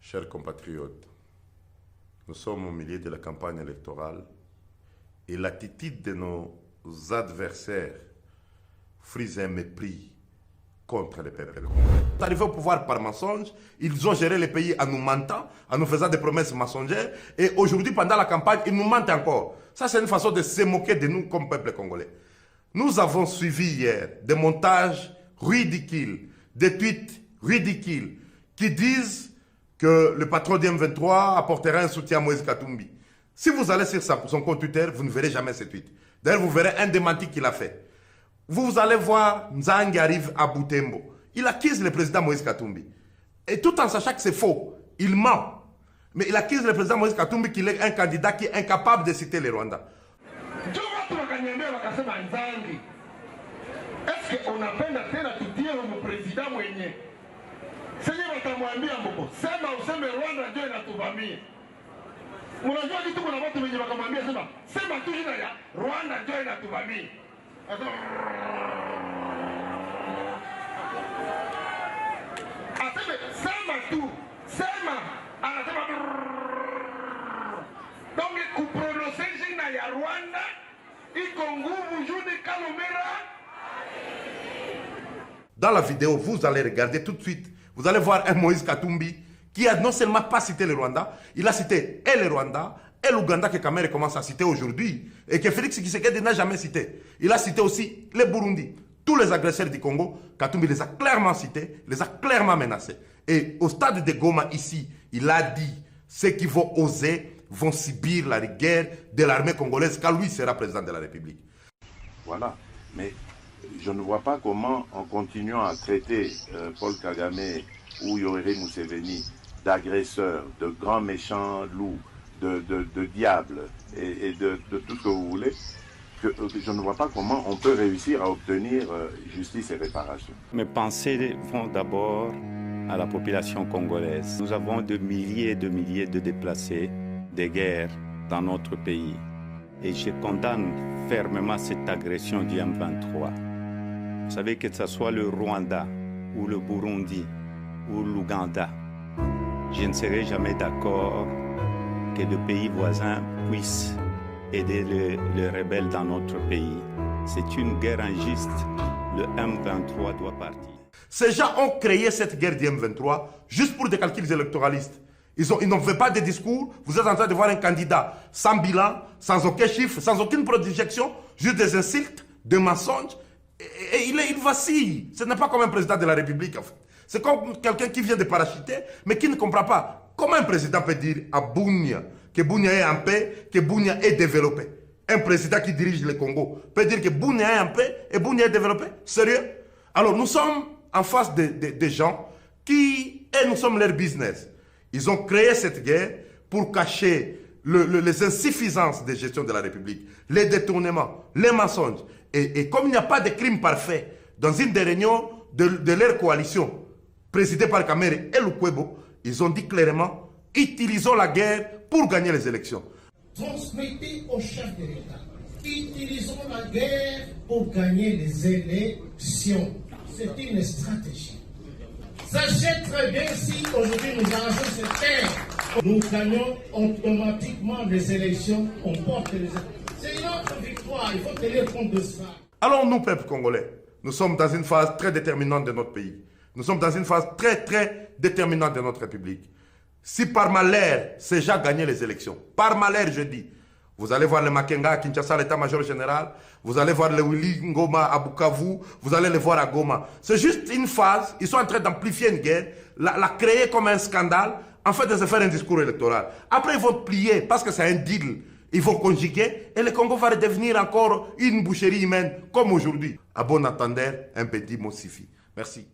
Chers compatriotes, nous sommes au milieu de la campagne électorale et l'attitude de nos adversaires frise un mépris contre le peuple congolais. Arrivés au pouvoir par mensonge, ils ont géré le pays en nous mentant, en nous faisant des promesses mensongères, et aujourd'hui, pendant la campagne, ils nous mentent encore. Ça, c'est une façon de se moquer de nous comme peuple congolais. Nous avons suivi hier des montages ridicules, des tweets ridicules, qui disent que le patron du M23 apportera un soutien à Moïse Katumbi. Si vous allez sur son compte Twitter, vous ne verrez jamais ce tweet. D'ailleurs, vous verrez un démenti qu'il a fait. Vous allez voir Nzangi arrive à Butembo. Il accuse le président Moïse Katumbi. Et tout en sachant que c'est faux, il ment. Mais il accuse le président Moïse Katumbi qu'il est un candidat qui est incapable de citer le Rwanda. Est-ce qu'on appelle à tena tutie au président mwenye? Seigneur watamwambia mboko, sema useme Rwanda ndio inatuvamia. Mnajua kitu kuna watu wenye wakamwambia sema tu jina ya Rwanda ndio inatuvamia. Aseme sema tu, sema anasema. Donc kuprononcer jina ya Rwanda iko nguvu juni Kalomera. Dans la vidéo, vous allez regarder tout de suite, vous allez voir un Moïse Katumbi qui a non seulement pas cité le Rwanda, il a cité et le Rwanda et l'Ouganda que Kamere commence à citer aujourd'hui et que Félix Tshisekedi n'a jamais cité. Il a cité aussi le Burundi. Tous les agresseurs du Congo, Katumbi les a clairement cités, les a clairement menacés. Et au stade de Goma ici, il a dit ceux qui vont oser vont subir la guerre de l'armée congolaise quand lui sera président de la République. Voilà, mais je ne vois pas comment, en continuant à traiter Paul Kagame ou Yoweri Museveni d'agresseurs, de grands méchants loups, de diables et de tout ce que vous voulez, je ne vois pas comment on peut réussir à obtenir justice et réparation. Mes pensées vont d'abord à la population congolaise. Nous avons de milliers de déplacés, des guerres dans notre pays. Et je condamne fermement cette agression du M23. Vous savez que ce soit le Rwanda, ou le Burundi, ou l'Ouganda, je ne serai jamais d'accord que le pays voisin puisse aider les rebelles dans notre pays. C'est une guerre injuste. Le M23 doit partir. Ces gens ont créé cette guerre du M23 juste pour des calculs électoralistes. Ils n'ont fait pas de discours. Vous êtes en train de voir un candidat sans bilan, sans aucun chiffre, sans aucune projection, juste des insultes, des mensonges. Et il vacille. Ce n'est pas comme un président de la République, en fait. C'est comme quelqu'un qui vient de parachuter, mais qui ne comprend pas. Comment un président peut dire à Bunia que Bunia est en paix, que Bunia est développé? Un président qui dirige le Congo peut dire que Bunia est en paix et Bunia est développé? Sérieux? Alors nous sommes en face de gens qui, et nous sommes leur business. Ils ont créé cette guerre pour cacher les insuffisances de gestion de la République, les détournements, les mensonges. Et comme il n'y a pas de crime parfait, dans une des réunions de leur coalition, présidée par Kamere et Lukwebo, ils ont dit clairement, utilisons la guerre pour gagner les élections. Transmettez au chef de l'État, utilisons la guerre pour gagner les élections. C'est une stratégie. Sachez très bien si aujourd'hui nous arrangeons cette terre, nous gagnons automatiquement les élections, on porte les élections. C'est notre victoire, il faut tenir compte de ça. Alors nous, peuple congolais, nous sommes dans une phase très déterminante de notre pays. Nous sommes dans une phase très déterminante de notre République. Si par malheur, ces gens gagnaient les élections, par malheur je dis, vous allez voir le Makenga à Kinshasa, l'état-major général, vous allez voir le Willy Ngoma à Bukavu, vous allez le voir à Goma. C'est juste une phase, ils sont en train d'amplifier une guerre, la créer comme un scandale, en fait de se faire un discours électoral. Après ils vont plier parce que c'est un deal. Ils vont conjuguer et le Congo va redevenir encore une boucherie humaine comme aujourd'hui. À bon entendeur, un petit mot suffit. Merci.